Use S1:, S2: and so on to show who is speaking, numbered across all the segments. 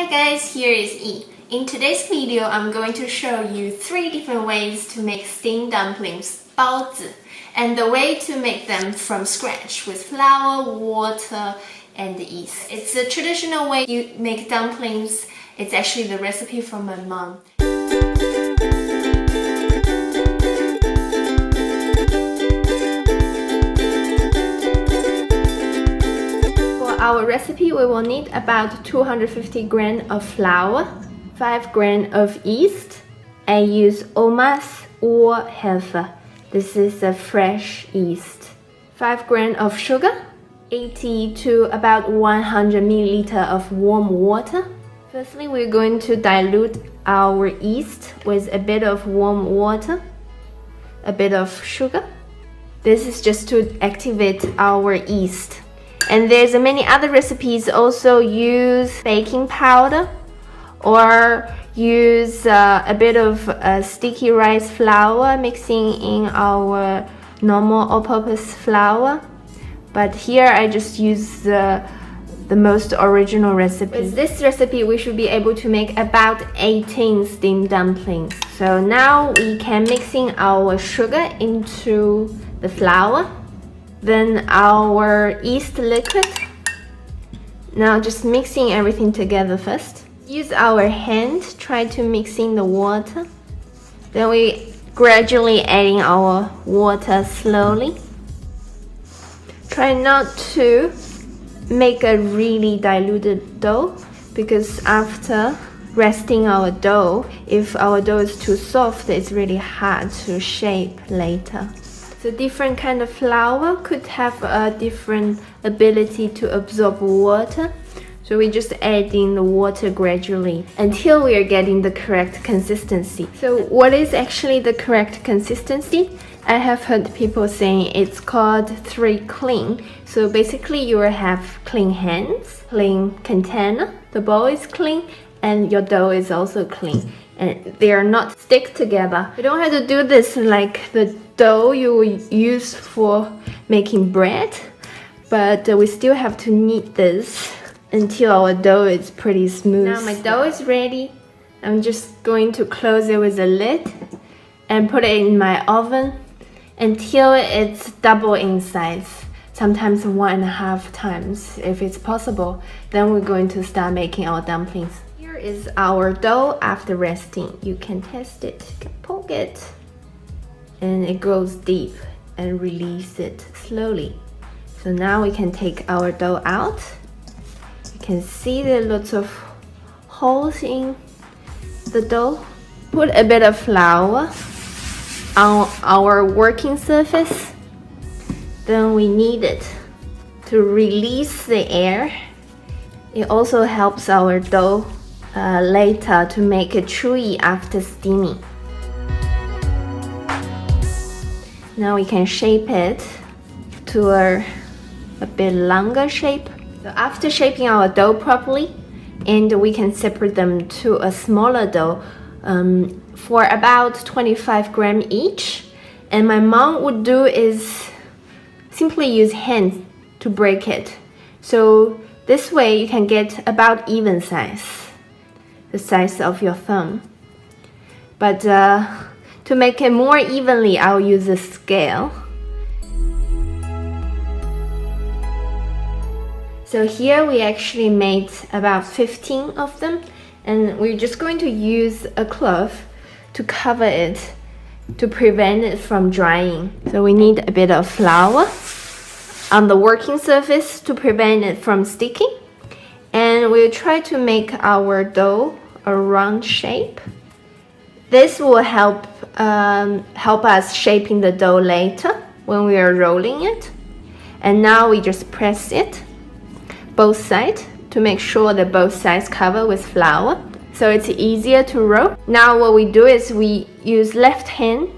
S1: Hi guys, here is E. In today's video, I'm going to show you 3 different ways to make steamed dumplings, 包子, and the way to make them from scratch with flour, water, and yeast. It's a traditional way you make dumplings. It's actually the recipe from my mom. Our recipe, we will need about 250 grams of flour, 5 grams of yeast. I use Omas or Hefe. This is a fresh yeast. 5 grams of sugar, 80 to about 100 milliliter of warm water. Firstly, we're going to dilute our yeast with a bit of warm water, a bit of sugar. This is just to activate our yeast. And there's many other recipes also use baking powder or use a bit of sticky rice flour mixing in our normal all-purpose flour. But here I just use the most original recipe. With this recipe, we should be able to make about 18 steamed dumplings. So now we can mix in our sugar into the flour. Then our yeast liquid. Now just mixing everything together first. Use our hand, try to mix in the water. Then we gradually adding our water slowly. Try not to make a really diluted dough, because after resting our dough, if our dough is too soft, it's really hard to shape later. So different kind of flour could have a different ability to absorb water. So we just add in the water gradually until we are getting the correct consistency. So what is actually the correct consistency? I have heard people saying it's called 3 clean. So basically you will have clean hands, clean container, the bowl is clean, and your dough is also clean. And they are not stick together. You don't have to do this like the dough you will use for making bread, but we still have to knead this until our dough is pretty smooth. Now my dough is ready. I'm just going to close it with a lid and put it in my oven until it's double in size, sometimes 1.5 times if it's possible. Then we're going to start making our dumplings. Here is our dough after resting. You can test it, you can poke it, and it goes deep, and release it slowly. So now we can take our dough out. You can see there are lots of holes in the dough. Put a bit of flour on our working surface. Then we knead it to release the air. It also helps our dough later to make it chewy after steaming. Now we can shape it to a bit longer shape. So after shaping our dough properly, and we can separate them to a smaller dough for about 25 grams each. And my mom would do is simply use hands to break it. So this way you can get about even size, the size of your thumb. But to make it more evenly, I'll use a scale. So here we actually made about 15 of them, and we're just going to use a cloth to cover it to prevent it from drying. So we need a bit of flour on the working surface to prevent it from sticking. And we'll try to make our dough a round shape. This will help us shaping the dough later when we are rolling it. And now we just press it both sides to make sure that both sides cover with flour, so it's easier to roll. Now what we do is we use left hand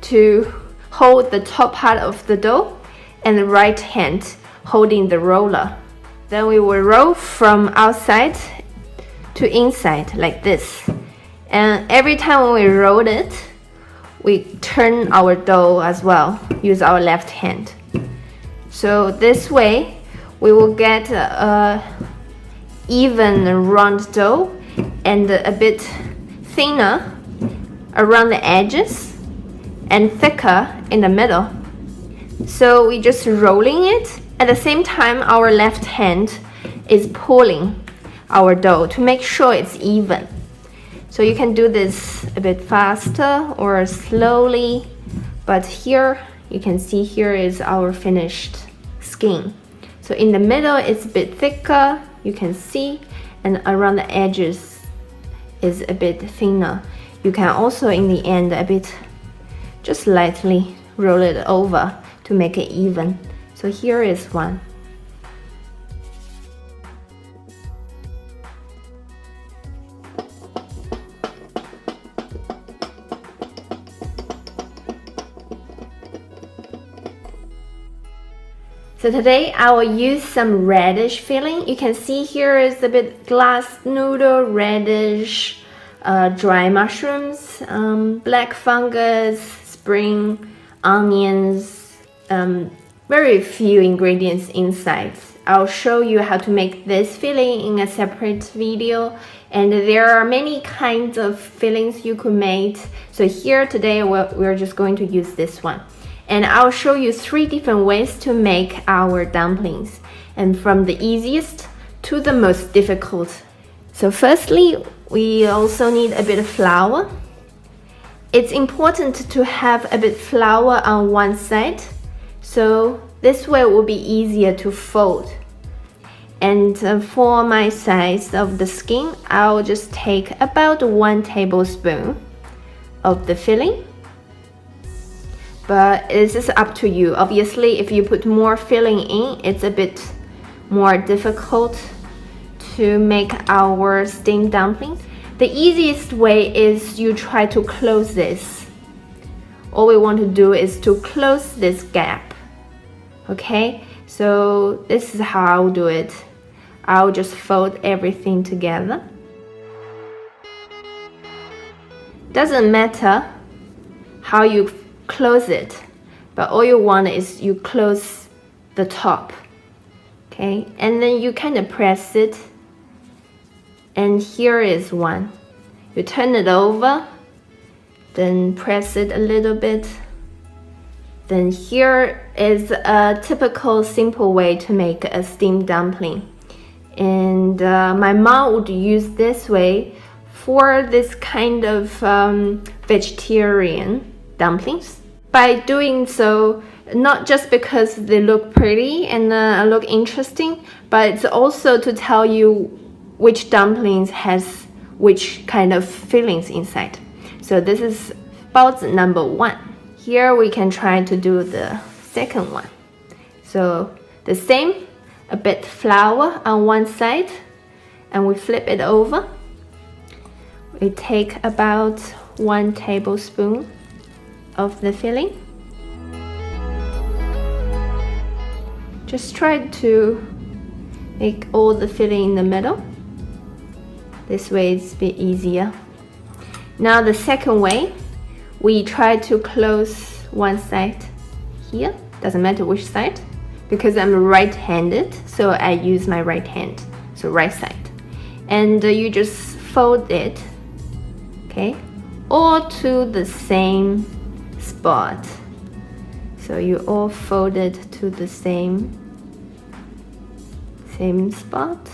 S1: to hold the top part of the dough and the right hand holding the roller. Then we will roll from outside to inside like this. And every time when we roll it, we turn our dough as well, use our left hand. So this way we will get even round dough and a bit thinner around the edges and thicker in the middle. So we just rolling it. At the same time, our left hand is pulling our dough to make sure it's even. So you can do this a bit faster or slowly, but here you can see here is our finished skin. So in the middle it's a bit thicker, you can see, and around the edges is a bit thinner. You can also in the end a bit just lightly roll it over to make it even. So here is one. So today I will use some radish filling. You can see here is a bit glass noodle, radish, dry mushrooms, black fungus, spring onions, very few ingredients inside. I'll show you how to make this filling in a separate video, and there are many kinds of fillings you could make. So here today we're just going to use this one. And I'll show you 3 different ways to make our dumplings, and from the easiest to the most difficult. So firstly, we also need a bit of flour. It's important to have a bit flour on one side, so this way it will be easier to fold. And for my size of the skin, I'll just take about 1 tablespoon of the filling. But this is up to you. Obviously, if you put more filling in, it's a bit more difficult to make our steamed dumplings. The easiest way is you try to close this. All we want to do is to close this gap. Okay, so this is how I'll do it. I'll just fold everything together. Doesn't matter how you close it, but all you want is you close the top. Okay, and then you kind of press it, and here is one. You turn it over, then press it a little bit. Then here is a typical simple way to make a steamed dumpling, and my mom would use this way for this kind of vegetarian dumplings. By doing so, not just because they look pretty and look interesting, but it's also to tell you which dumplings has which kind of fillings inside. So this is baozi number 1. Here we can try to do the second one. So the same, a bit flour on one side, and we flip it over. We take about 1 tablespoon of the filling. Just try to make all the filling in the middle. This way it's a bit easier. Now the second way, we try to close one side here. Doesn't matter which side, because I'm right-handed, so I use my right hand, so right side. And you just fold it, okay, all to the same spot. So you all fold it to the same spot,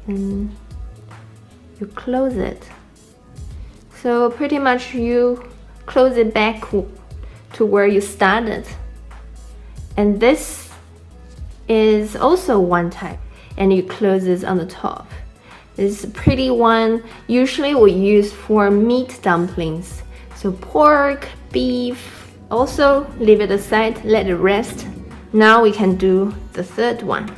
S1: and you close it. So pretty much you close it back to where you started. And this is also one type, and you close this on the top. This pretty one usually we use for meat dumplings, so pork, beef. Also leave it aside, let it rest. Now we can do the third one.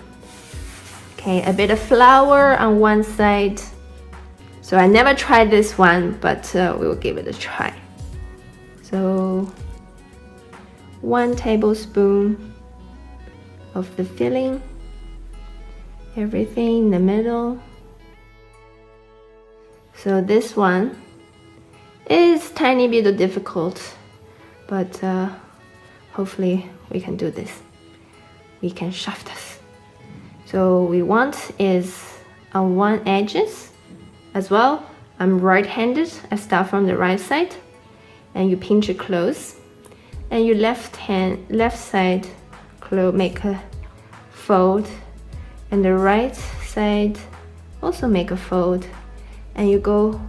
S1: Okay, a bit of flour on one side. So I never tried this one, but we will give it a try. So 1 tablespoon of the filling, everything in the middle. So this one is tiny bit difficult, but hopefully we can do this. we can shove this. So we want is on one edges as well. I'm right-handed. I start from the right side, and you pinch it close, and your left side close, make a fold, and the right side also make a fold, and you go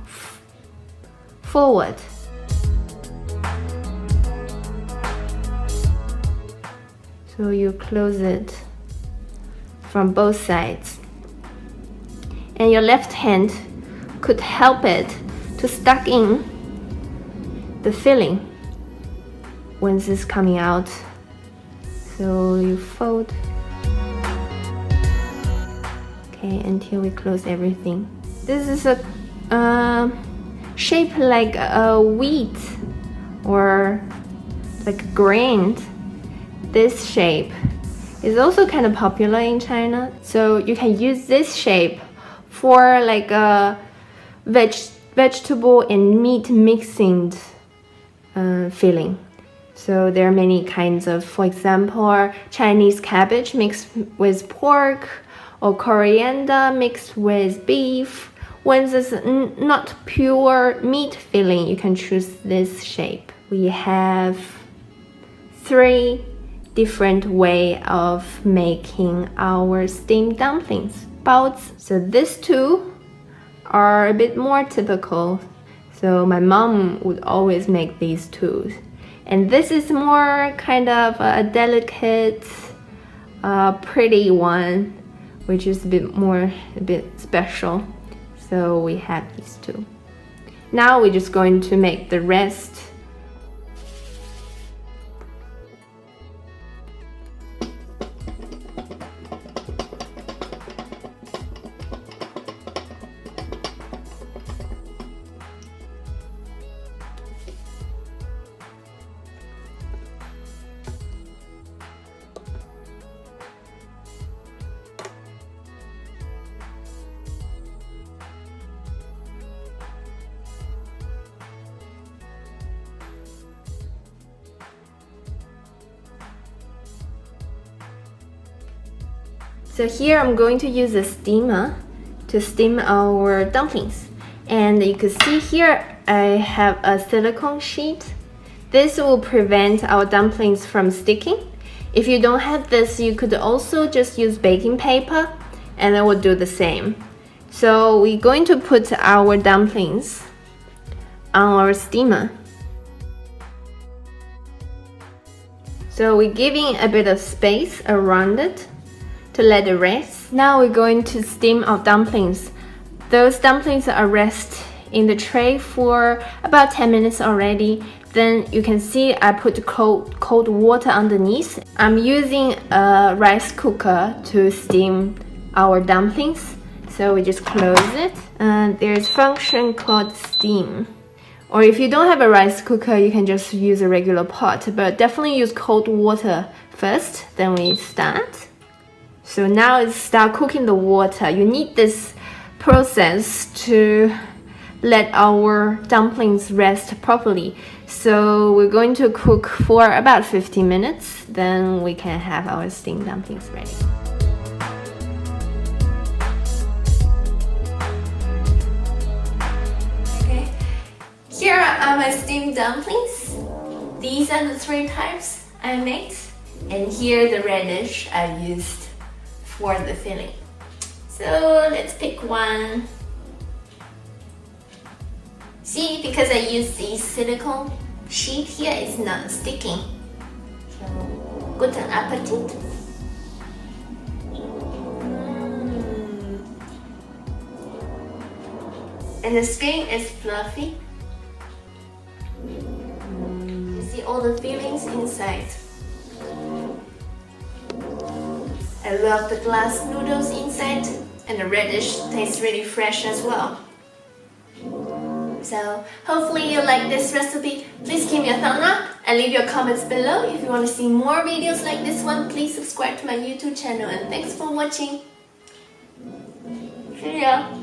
S1: forward. So you close it from both sides, and your left hand could help it to stuck in the filling once it's coming out. So you fold, okay, until we close everything. This is a shape like a wheat or like grain. This shape is also kind of popular in China, so you can use this shape for like a vegetable and meat mixing filling. So there are many kinds of, for example, Chinese cabbage mixed with pork, or coriander mixed with beef. When it's not pure meat filling, you can choose this shape. We have 3 different way of making our steamed dumplings, baozi. So these 2 are a bit more typical. So my mom would always make these 2. And this is more kind of a delicate, pretty one, which is a bit special. So we have these 2. Now we're just going to make the rest. So here I'm going to use a steamer to steam our dumplings. And you can see here I have a silicone sheet. This will prevent our dumplings from sticking. If you don't have this, you could also just use baking paper and it will do the same. So we're going to put our dumplings on our steamer. So we're giving a bit of space around it to let it rest. Now we're going to steam our dumplings. Those dumplings are rest in the tray for about 10 minutes already. Then you can see I put cold water underneath. I'm using a rice cooker to steam our dumplings. So we just close it. And there's a function called steam. Or if you don't have a rice cooker, you can just use a regular pot, but definitely use cold water first, then we start. So now it's start cooking the water. You need this process to let our dumplings rest properly. So we're going to cook for about 15 minutes, then we can have our steamed dumplings ready. Okay, here are my steamed dumplings. These are the 3 types I made, and here the radish I used for the filling. So let's pick one. See, because I use the silicone sheet here, it's not sticking. So, guten Appetit. And the skin is fluffy. You see all the fillings inside. I love the glass noodles inside, and the radish tastes really fresh as well. So hopefully you like this recipe. Please give me a thumbs up and leave your comments below. If you want to see more videos like this one, please subscribe to my YouTube channel, and thanks for watching. See ya!